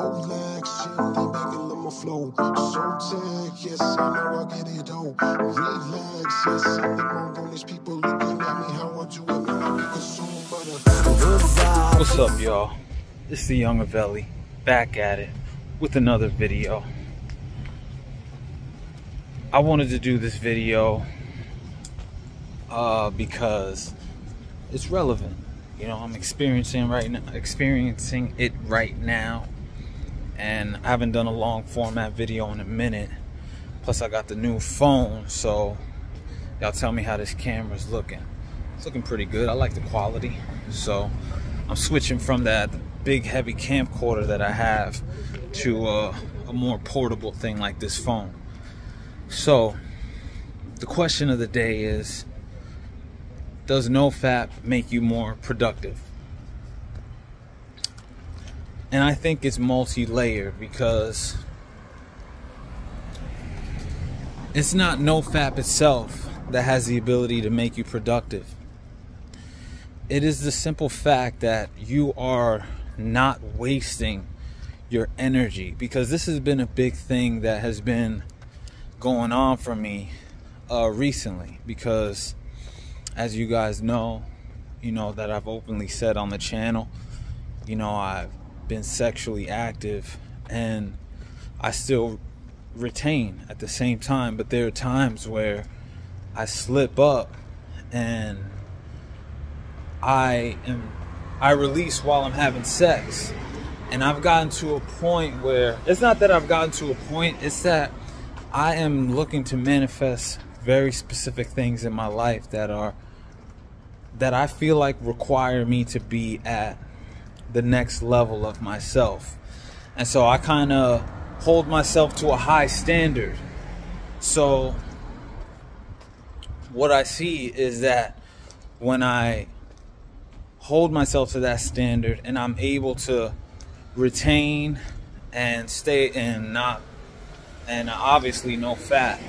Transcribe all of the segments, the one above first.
no lag, shit, lean back and let my flow. So tag, yes, I know I get it though. Relax, yes, I'm the monk on these people looking at me how I do it, man, I be consumed by the. What's up, y'all? It's the Yungavelle, back at it with another video. I wanted to do this video because it's relevant. You know, I'm experiencing it right now, and I haven't done a long format video in a minute. Plus, I got the new phone, so y'all tell me how this camera's looking. It's looking pretty good. I like the quality, so I'm switching from that big heavy camcorder that I have to a more portable thing like this phone. So the question of the day is, does NoFap make you more productive? And I think it's multi-layered, because it's not NoFap itself that has the ability to make you productive. It is the simple fact that you are not wasting your energy, because this has been a big thing that has been going on for me recently, because as you guys know, that I've openly said on the channel, I've been sexually active, and I still retain at the same time, but there are times where I slip up and I release while I'm having sex. And I've gotten to a point where, it's not that I've gotten to a point, it's that I am looking to manifest very specific things in my life that I feel like require me to be at the next level of myself. And so I kind of hold myself to a high standard. So what I see is that when I hold myself to that standard and I'm able to retain and stay and obviously no fat,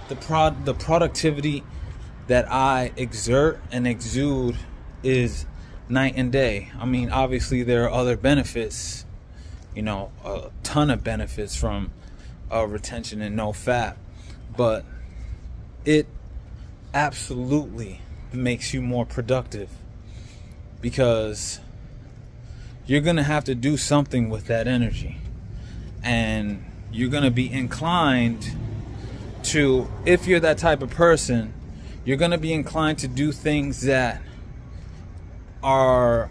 the productivity that I exert and exude is night and day. I mean, obviously there are other benefits, a ton of benefits from retention and no fat, but it absolutely makes you more productive, because you're gonna have to do something with that energy, and you're gonna be inclined to, if you're that type of person, you're gonna be inclined to do things that are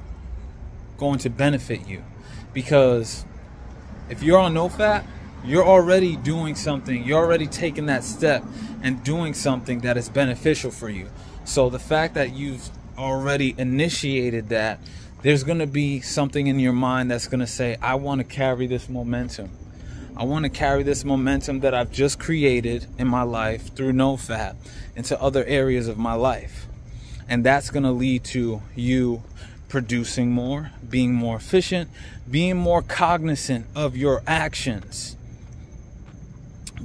going to benefit you. Because if you're on NoFap, you're already doing something, you're already taking that step and doing something that is beneficial for you. So the fact that you've already initiated that, there's going to be something in your mind that's going to say, I want to carry this momentum. I want to carry this momentum that I've just created in my life through NoFap into other areas of my life. And that's going to lead to you producing more, being more efficient, being more cognizant of your actions.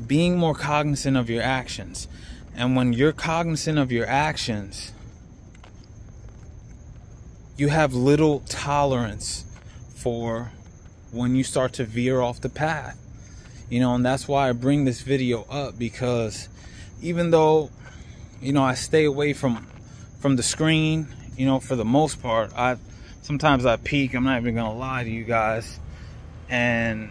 Being more cognizant of your actions. And when you're cognizant of your actions, you have little tolerance for when you start to veer off the path. And that's why I bring this video up, because even though, I stay away from the screen, for the most part, sometimes I peek, I'm not even gonna lie to you guys, and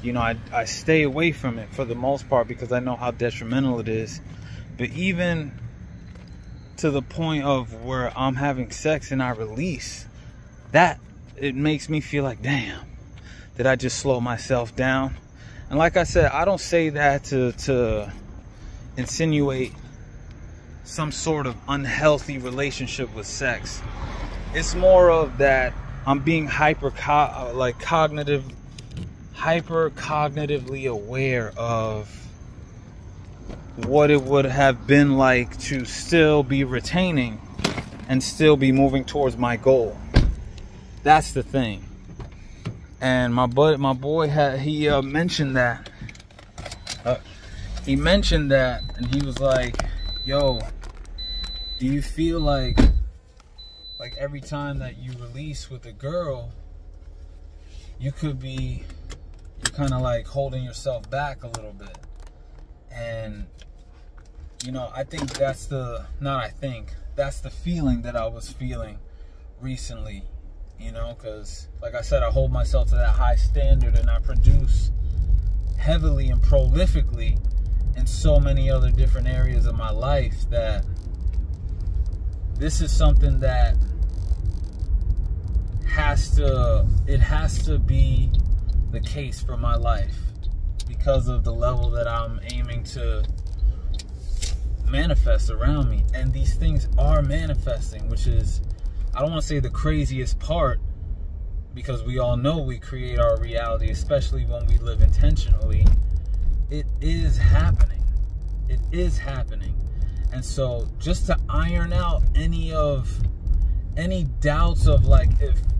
I stay away from it for the most part, because I know how detrimental it is. But even to the point of where I'm having sex and I release, that it makes me feel like, damn, did I just slow myself down? And like I said, I don't say that to insinuate some sort of unhealthy relationship with sex. It's more of that I'm being hyper cognitively aware of what it would have been like to still be retaining and still be moving towards my goal. That's the thing. And my boy mentioned that. He mentioned that, and he was like, yo, do you feel like every time that you release with a girl, you could be, you're kind of like holding yourself back a little bit. And, you know, I think that's the, not I think, that's the feeling that I was feeling recently, you know, because like I said, I hold myself to that high standard, and I produce heavily and prolifically in so many other different areas of my life, that this is something that has to be the case for my life, because of the level that I'm aiming to manifest around me. And these things are manifesting, which is, I don't want to say the craziest part, because we all know we create our reality, especially when we live intentionally. It is happening. It is happening. And so just to iron out any doubts of like,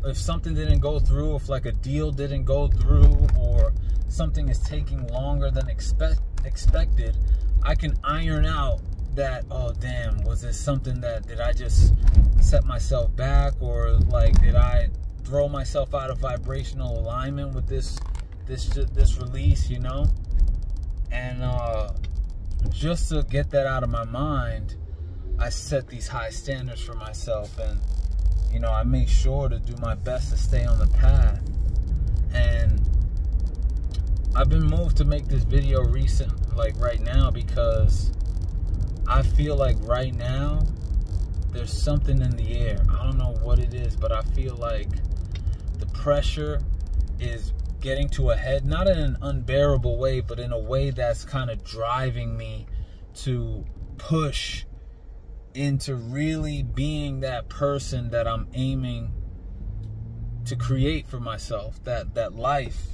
if something didn't go through, if like a deal didn't go through, or something is taking longer than expected, I can iron out that, oh damn, was this something that, did I just set myself back, or like, did I throw myself out of vibrational alignment with this release, you know? And just to get that out of my mind, I set these high standards for myself, and you know, I make sure to do my best to stay on the path. And I've been moved to make this video like right now, because I feel like right now there's something in the air. I don't know what it is, but I feel like the pressure is getting to a head, not in an unbearable way, but in a way that's kind of driving me to push into really being that person that I'm aiming to create for myself, that life,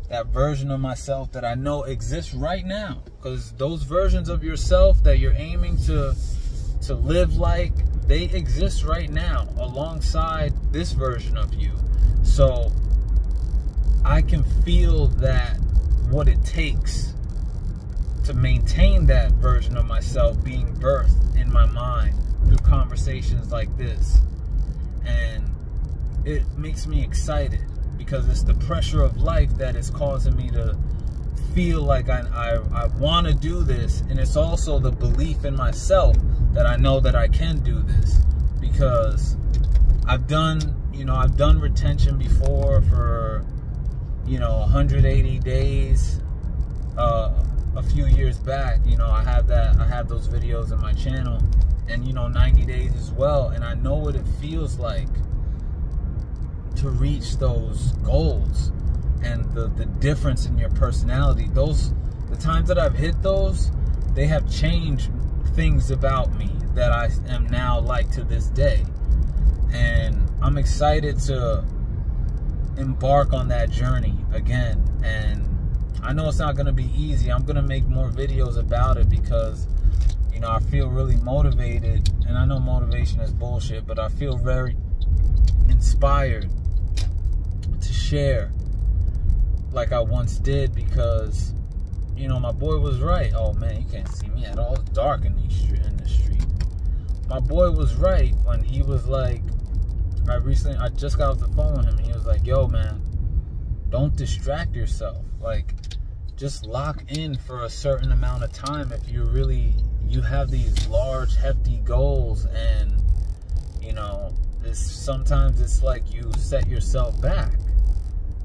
that version of myself that I know exists right now. Because those versions of yourself that you're aiming to live like, they exist right now alongside this version of you. So I can feel that, what it takes to maintain that version of myself being birthed in my mind through conversations like this. And it makes me excited, because it's the pressure of life that is causing me to feel like I want to do this. And it's also the belief in myself that I know that I can do this, because I've done retention before for, 180 days. A few years back, I have those videos in my channel, and 90 days as well. And I know what it feels like to reach those goals, and the difference in your personality. The times that I've hit those, they have changed things about me that I am now like to this day. And I'm excited to embark on that journey again. And I know it's not going to be easy. I'm going to make more videos about it, because I feel really motivated. And I know motivation is bullshit, but I feel very inspired to share like I once did, because my boy was right. Oh man, you can't see me at all. It's dark in the street. My boy was right when he was like, I just got off the phone with him, and he was like, yo man, don't distract yourself. Like, just lock in for a certain amount of time if you have these large, hefty goals. And sometimes it's like you set yourself back.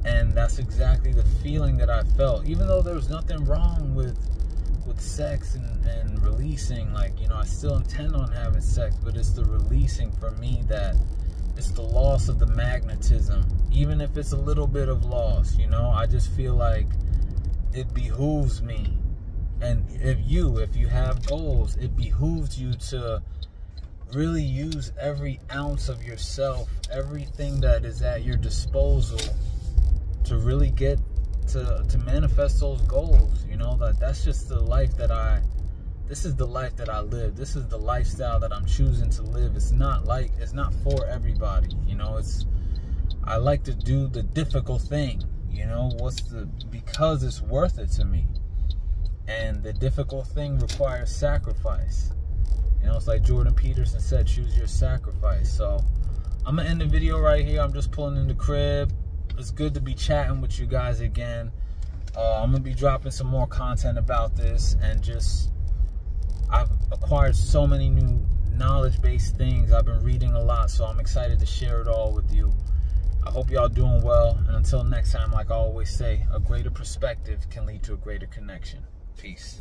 And that's exactly the feeling that I felt. Even though there was nothing wrong with sex and releasing, like, I still intend on having sex, but it's the releasing for me that it's the loss of the magnetism. Even if it's a little bit of loss, I just feel like it behooves me. And if you have goals, it behooves you to really use every ounce of yourself, everything that is at your disposal, to really get to manifest those goals. That's just the life this is the life that I live. This is the lifestyle that I'm choosing to live. It's not for everybody. I like to do the difficult thing, because it's worth it to me. And the difficult thing requires sacrifice. It's like Jordan Peterson said, choose your sacrifice. So I'm gonna end the video right here. I'm just pulling in the crib. It's good to be chatting with you guys again. I'm gonna be dropping some more content about this, and just I've acquired so many new knowledge-based things. I've been reading a lot, so I'm excited to share it all with you. I hope y'all doing well, and until next time, like I always say, a greater perspective can lead to a greater connection. Peace.